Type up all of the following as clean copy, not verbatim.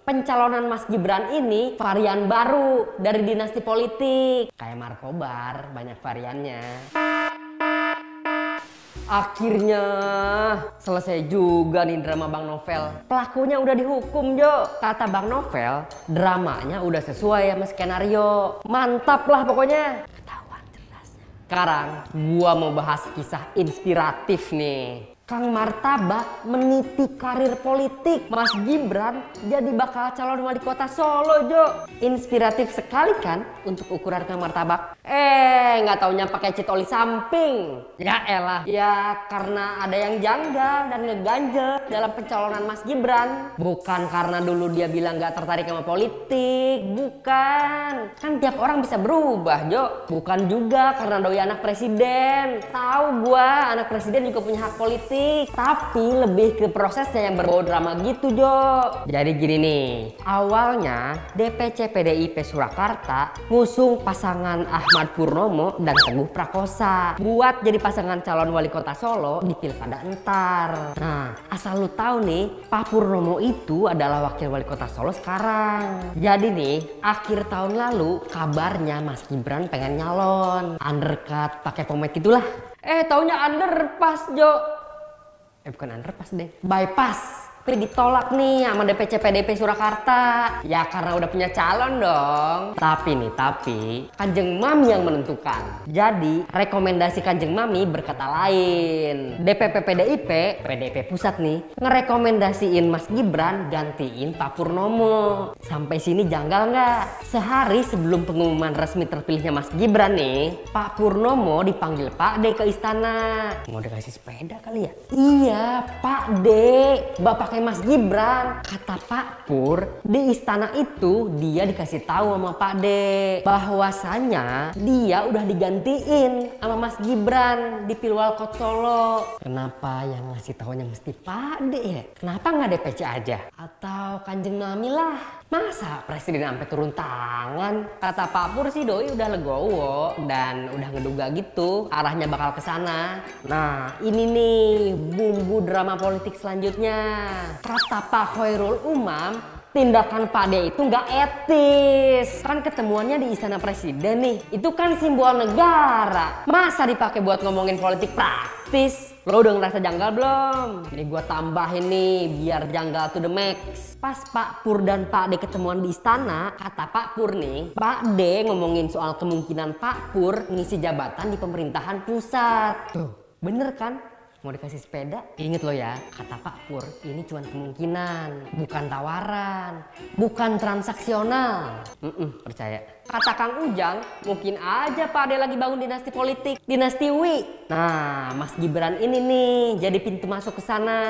Pencalonan Mas Gibran ini varian baru dari dinasti politik. Kayak Markobar, banyak variannya. Akhirnya selesai juga nih drama Bang Novel. Pelakunya udah dihukum, Jo. Kata Bang Novel, dramanya udah sesuai sama skenario. Mantap lah pokoknya. Ketahuan cerdasnya. Sekarang gua mau bahas kisah inspiratif nih. Kang Martabak meniti karir politik. Mas Gibran jadi bakal calon wali kota Solo, Jo. Inspiratif sekali kan untuk ukuran Kang Martabak. Nggak taunya pakai cat oli samping. Ya elah. Ya karena ada yang janggal dan ngeganjel dalam pencalonan Mas Gibran. Bukan karena dulu dia bilang nggak tertarik sama politik. Bukan. Kan tiap orang bisa berubah, Jo. Bukan juga karena doi anak presiden. Tahu gua anak presiden juga punya hak politik. Tapi lebih ke prosesnya yang berbau drama gitu, Jo. Jadi gini nih, awalnya DPC PDIP Surakarta ngusung pasangan Ahmad Purnomo dan Teguh Prakosa buat jadi pasangan calon wali kota Solo di pilkada entar. Nah, asal lu tahu nih, Pak Purnomo itu adalah wakil wali kota Solo sekarang. Jadi nih, akhir tahun lalu kabarnya Mas Gibran pengen nyalon, undercut pakai pomade gitulah. Taunya underpass, Jo. Bukan underpass deh, bypass. Tapi ditolak nih sama DPC PDIP Surakarta. Ya karena udah punya calon dong. Tapi Kanjeng Mami yang menentukan. Jadi rekomendasi Kanjeng Mami berkata lain. DPP PDIP pusat nih, ngerekomendasiin Mas Gibran gantiin Pak Purnomo. Sampai sini janggal nggak? Sehari sebelum pengumuman resmi terpilihnya Mas Gibran nih, Pak Purnomo dipanggil Pak D ke istana. Mau dikasih sepeda kali ya? Iya Pak D, bapaknya Mas Gibran. Kata Pak Pur, di istana itu dia dikasih tahu sama Pak D bahwasanya dia udah digantiin sama Mas Gibran di Pilwalkot Solo. Kenapa yang ngasih tahunya mesti Pak D ya? Kenapa nggak DPC aja? Atau Kanjeng Mami lah? Masa presiden sampai turun tangan? Kata Pak Pur sih doi udah legowo dan udah ngeduga gitu arahnya bakal ke sana. Nah, ini nih bumbu drama politik selanjutnya. Kata Pak Khairul Umam, tindakan Pak D itu nggak etis. Kan ketemuannya di istana presiden nih. Itu kan simbol negara. Masa dipakai buat ngomongin politik praktis? Lo udah ngerasa janggal belum? Jadi gua tambahin nih biar janggal to the max. Pas Pak Pur dan Pak D ketemuan di istana, kata Pak Pur nih, Pak D ngomongin soal kemungkinan Pak Pur ngisi jabatan di pemerintahan pusat. Tuh, bener kan? Mau dikasih sepeda? Ingat lo ya, kata Pak Pur, ini cuma kemungkinan, bukan tawaran, bukan transaksional. Percaya. Kata Kang Ujang, mungkin aja Pak Ade lagi bangun dinasti politik, dinasti Wi. Nah, Mas Gibran ini nih jadi pintu masuk ke sana.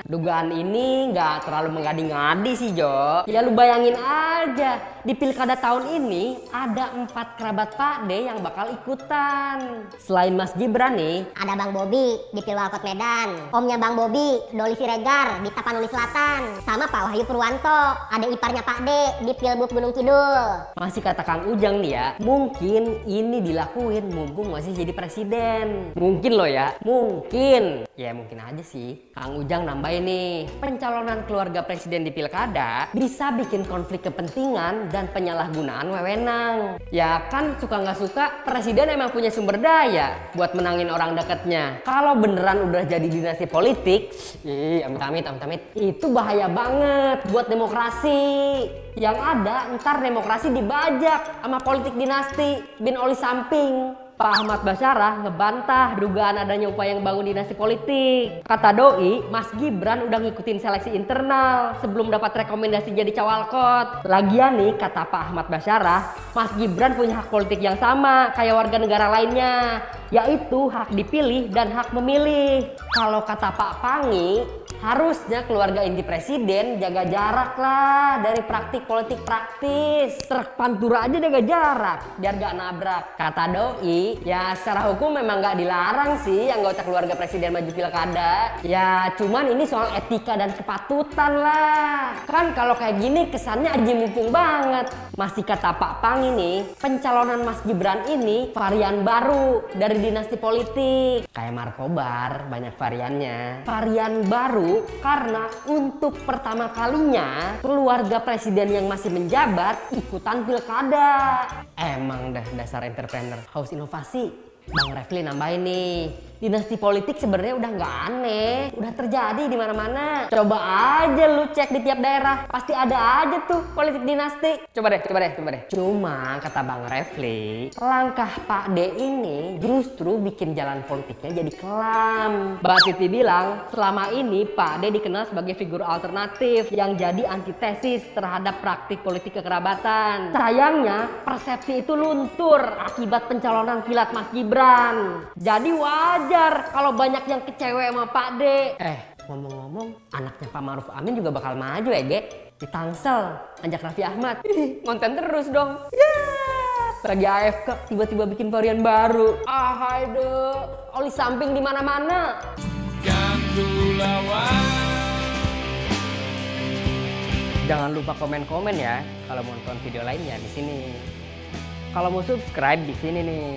Dugaan ini nggak terlalu mengadi-ngadi sih, Jo. Ya lu bayangin aja, di pilkada tahun ini ada 4 kerabat Pak Ade yang bakal ikutan. Selain Mas Gibran nih, ada Bang Bobi di Pilwalkot Medan, omnya Bang Bobi, Doli Siregar di Tapanuli Selatan, sama Pak Wahyu Purwanto, ada iparnya Pak D di Pilbub Gunung Kidul. Masih kata Kang Ujang nih ya, mungkin ini dilakuin mumpung masih jadi presiden. Mungkin loh ya, mungkin. Ya mungkin aja sih. Kang Ujang nambahin nih, pencalonan keluarga presiden di pilkada bisa bikin konflik kepentingan dan penyalahgunaan wewenang. Ya kan suka nggak suka, presiden emang punya sumber daya buat menangin orang dekatnya. Kalau beneran udah jadi dinasti politik, amit-amit, itu bahaya banget buat demokrasi. Yang ada ntar demokrasi dibajak sama politik dinasti bin oli samping. Pak Ahmad Basyarah ngebantah dugaan adanya upaya ngebangun dinasti politik. Kata doi, Mas Gibran udah ngikutin seleksi internal sebelum dapat rekomendasi jadi cawalkot. Lagian nih, kata Pak Ahmad Basyarah, Mas Gibran punya hak politik yang sama kayak warga negara lainnya, yaitu hak dipilih dan hak memilih. Kalau kata Pak Pangi, harusnya keluarga inti presiden jaga jarak lah dari praktik politik praktis. Truk pantura aja jaga jarak biar gak nabrak. Kata doi, ya secara hukum memang gak dilarang sih anggota keluarga presiden maju pilkada. Ya cuman ini soal etika dan kepatutan lah. Kan kalau kayak gini kesannya aji mumpung banget. Masih kata Pak Pangi nih, pencalonan Mas Gibran ini varian baru dari dinasti politik. Kayak Markobar, banyak variannya. Varian baru baru karena untuk pertama kalinya keluarga presiden yang masih menjabat ikutan pilkada. Emang dah dasar entrepreneur haus inovasi. Bang Refli nambahin nih, dinasti politik sebenarnya udah nggak aneh, udah terjadi di mana-mana. Coba aja lu cek di tiap daerah, pasti ada aja tuh politik dinasti. Coba deh. Cuma kata Bang Refli, langkah Pak D ini justru bikin jalan politiknya jadi kelam. Mbak Titi bilang, selama ini Pak D dikenal sebagai figur alternatif yang jadi antitesis terhadap praktik politik kekerabatan. Sayangnya persepsi itu luntur akibat pencalonan kilat Mas Gibran. Jadi wajar kalau banyak yang kecewa sama Pak D. Ngomong-ngomong, anaknya Pak Maruf Amin juga bakal maju ya, Ge? Di Tangsel, ajak Raffi Ahmad. Ngonten terus dong. Lagi AFK, tiba-tiba bikin varian baru. Aduh, oli samping di mana-mana. Jangan lupa komen-komen ya kalau mau nonton video lainnya di sini. Kalau mau subscribe di sini nih.